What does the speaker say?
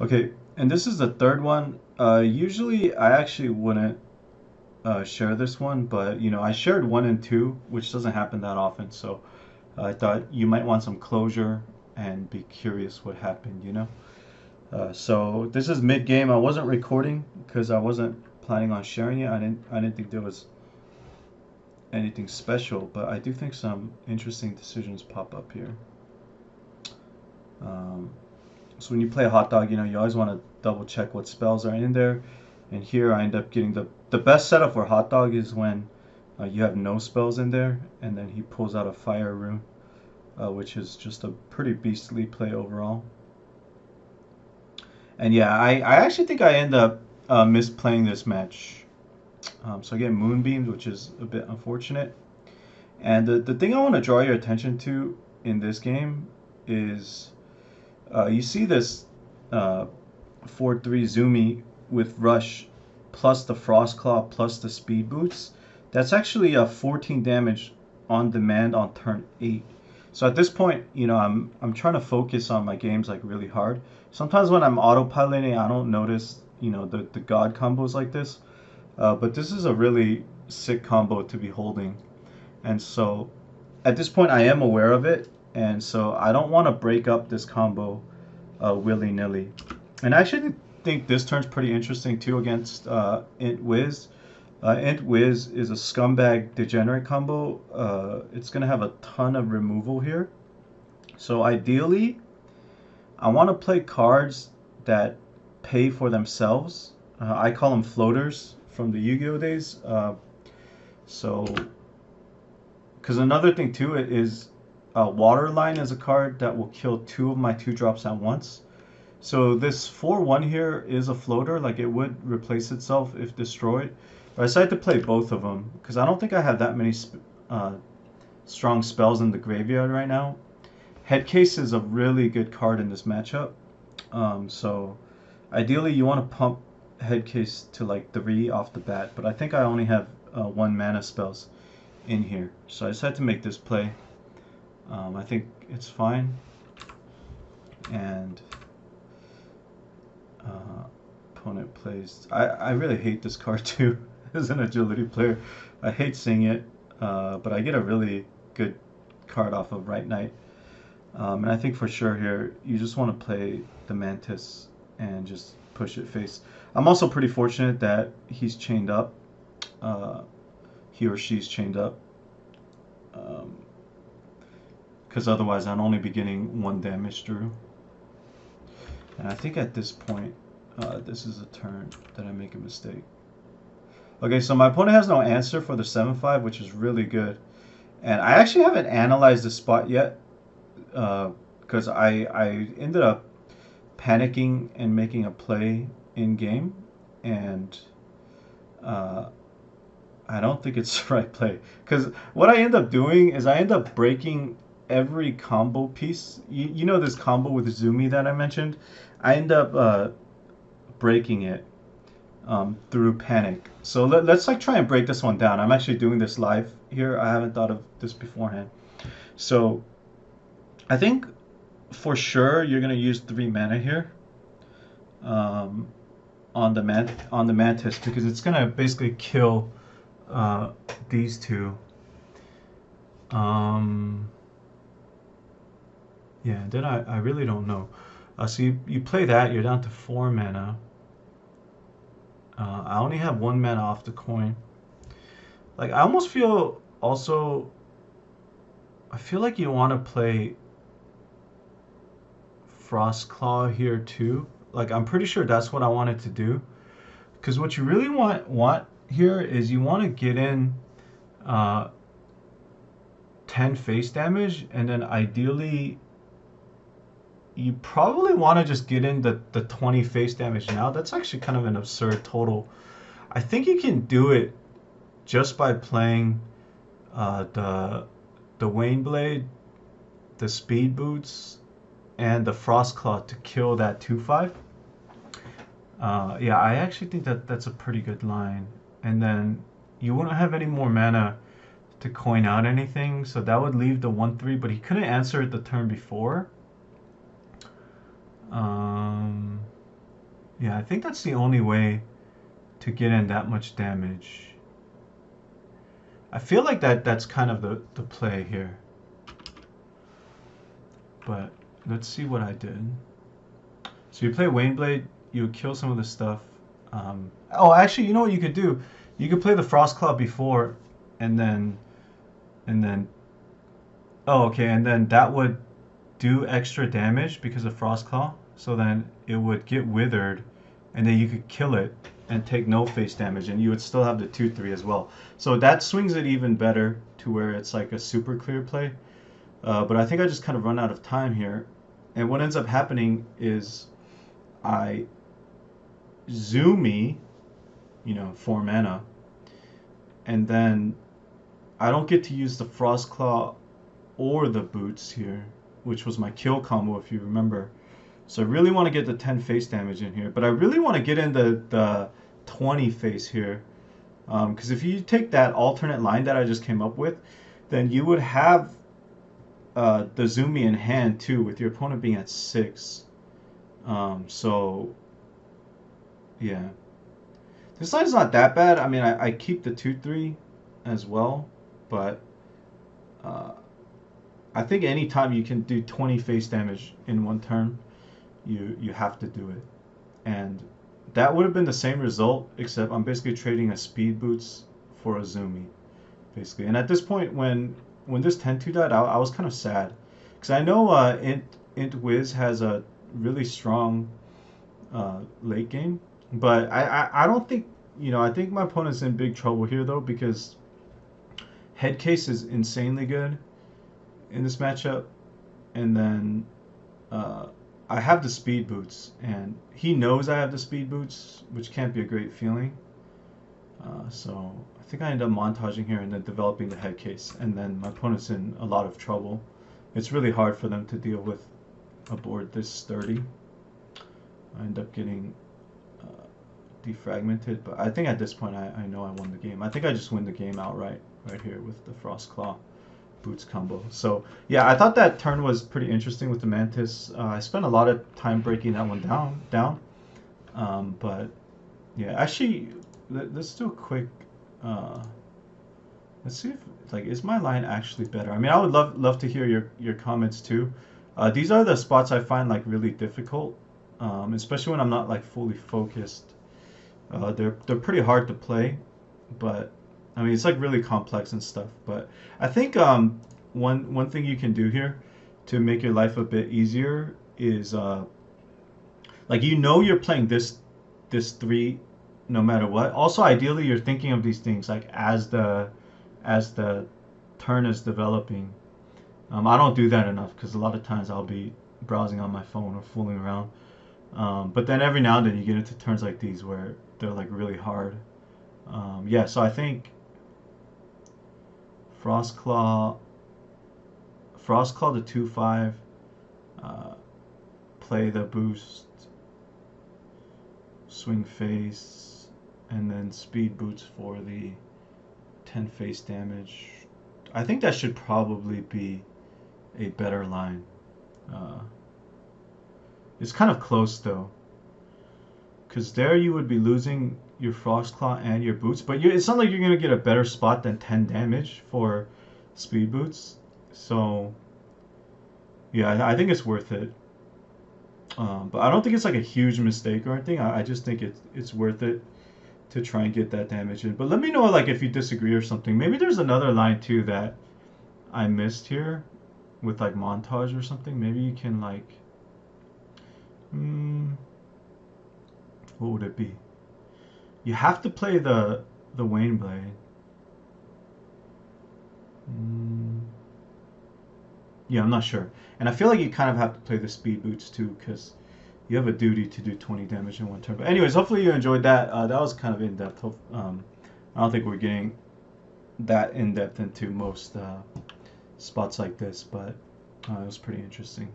Okay, and this is the third one. Usually I actually wouldn't share this one, but I shared one and two, which doesn't happen that often. So I thought you might want some closure and be curious what happened. So this is mid game. I wasn't recording because I wasn't planning on sharing it. I didn't think there was anything special, but I do think some interesting decisions pop up here. Um, so when you play a hot dog, you always want to double check what spells are in there. And here I end up getting the best setup for hot dog is when you have no spells in there, and then he pulls out a fire rune, which is just a pretty beastly play overall. And yeah, I actually think I end up misplaying this match. So I get moonbeamed, which is a bit unfortunate. And the thing I want to draw your attention to in this game is you see this uh, 4-3 Zoomy with Rush plus the Frost Claw plus the Speed Boots. That's actually a 14 damage on demand on turn 8. So at this point, I'm trying to focus on my games like really hard. Sometimes when I'm autopiloting, I don't notice the God combos like this. But this is a really sick combo to be holding. And so at this point, I am aware of it. And so I don't want to break up this combo willy nilly. And I actually think this turn's pretty interesting too against Int Wiz. Int Wiz is a scumbag degenerate combo. It's going to have a ton of removal here. So ideally, I want to play cards that pay for themselves. I call them floaters from the Yu-Gi-Oh days. So, because another thing too is Waterline is a card that will kill two of my 2 drops at once. So this 4-1 here is a floater, like it would replace itself if destroyed. But I decided to play both of them because I don't think I have that many uh, strong spells in the graveyard right now. Headcase is a really good card in this matchup. So ideally you want to pump Headcase to like 3 off the bat, but I think I only have 1 mana spells in here. So I decided to make this play. I think it's fine. And opponent plays. I really hate this card too as an agility player. I hate seeing it, but I get a really good card off of Right Knight. And I think for sure here, you just want to play the Mantis and just push it face. I'm also pretty fortunate that he's chained up. Uh, he or she's chained up. Because otherwise I'd only be getting 1 damage through. And I think at this point, this is a turn that I make a mistake. Okay, so my opponent has no answer for the 7-5, which is really good. And I actually haven't analyzed this spot yet, because I ended up panicking and making a play in game, and uh, I don't think it's the right play. Because what I end up doing is I end up breaking every combo piece. You know this combo with Zumi that I mentioned? I end up breaking it through panic. So let's like try and break this one down. I'm actually doing this live here. I haven't thought of this beforehand. So I think for sure you're gonna use 3 mana here um, on the mantis because it's gonna basically kill these two. Um, yeah, then I really don't know. So you play that, you're down to 4 mana. I only have 1 mana off the coin. Like I almost feel also I feel like you want to play Frost Claw here too. Like I'm pretty sure that's what I wanted to do. Because what you really want here is you want to get in uh, 10 face damage, and then ideally you probably want to just get in the 20 face damage now. That's actually kind of an absurd total. I think you can do it just by playing the Wayne Blade, the Speed Boots, and the Frost Claw to kill that 2/5. Yeah, I actually think that's a pretty good line. And then you wouldn't have any more mana to coin out anything, so that would leave the 1/3. But he couldn't answer it the turn before. Um, Yeah, I think that's the only way to get in that much damage. I feel like that's kind of the play here. But let's see what I did. So you play Waneblade, you kill some of the stuff. Oh, actually, you know what you could do? You could play the Frostclaw before, and then oh, okay, and then that would do extra damage because of Frostclaw. So then it would get withered, and then you could kill it and take no face damage, and you would still have the 2/3 as well. So that swings it even better to where it's like a super clear play. But I think I just kind of run out of time here, and what ends up happening is I Zoomy, 4 mana, and then I don't get to use the Frostclaw or the boots here, which was my kill combo if you remember. So I really want to get the 10 face damage in here, but I really want to get in the 20 face here. Because if you take that alternate line that I just came up with, then you would have the Zoomy in hand too, with your opponent being at 6. So, yeah. This line's not that bad. I mean, I keep the 2/3 as well, but uh, I think anytime you can do 20 face damage in one turn, you have to do it. And that would have been the same result, except I'm basically trading a speed boots for a Zoomy, basically. And at this point, when this 10-2 died, I was kind of sad, because I know Int Wiz has a really strong late game, but I don't think, I think my opponent's in big trouble here though, because Headcase is insanely good in this matchup, and then uh, I have the speed boots, and he knows I have the speed boots, which can't be a great feeling. So I think I end up montaging here and then developing the head case, and then my opponent's in a lot of trouble. It's really hard for them to deal with a board this sturdy. I end up getting defragmented, but I think at this point I know I won the game. I think I just win the game outright right here with the Frostclaw boots combo. So yeah, I thought that turn was pretty interesting with the Mantis. I spent a lot of time breaking that one down. But yeah, actually, let's do a quick. Let's see if is my line actually better. I mean, I would love to hear your comments too. These are the spots I find like really difficult, especially when I'm not like fully focused. They're pretty hard to play, but I mean it's like really complex and stuff. But I think one thing you can do here to make your life a bit easier is like you're playing this 3 no matter what. Also, ideally, you're thinking of these things like as the turn is developing. I don't do that enough because a lot of times I'll be browsing on my phone or fooling around. But then every now and then you get into turns like these where they're like really hard. Yeah, so I think Frostclaw the 2/5, play the boost, swing face, and then speed boots for the 10 face damage. I think that should probably be a better line. Uh, it's kind of close though, because there you would be losing your Frostclaw and your boots, but it's not like you're gonna get a better spot than 10 damage for speed boots. So yeah, I think it's worth it. But I don't think it's like a huge mistake or anything. I just think it's worth it to try and get that damage in. But let me know like if you disagree or something. Maybe there's another line too that I missed here with like montage or something. Maybe you can like, what would it be? You have to play the Wayne Blade. Yeah, I'm not sure. And I feel like you kind of have to play the speed boots too, because you have a duty to do 20 damage in one turn. But anyways, hopefully you enjoyed that. That was kind of in depth. I don't think we're getting that in depth into most spots like this, but it was pretty interesting.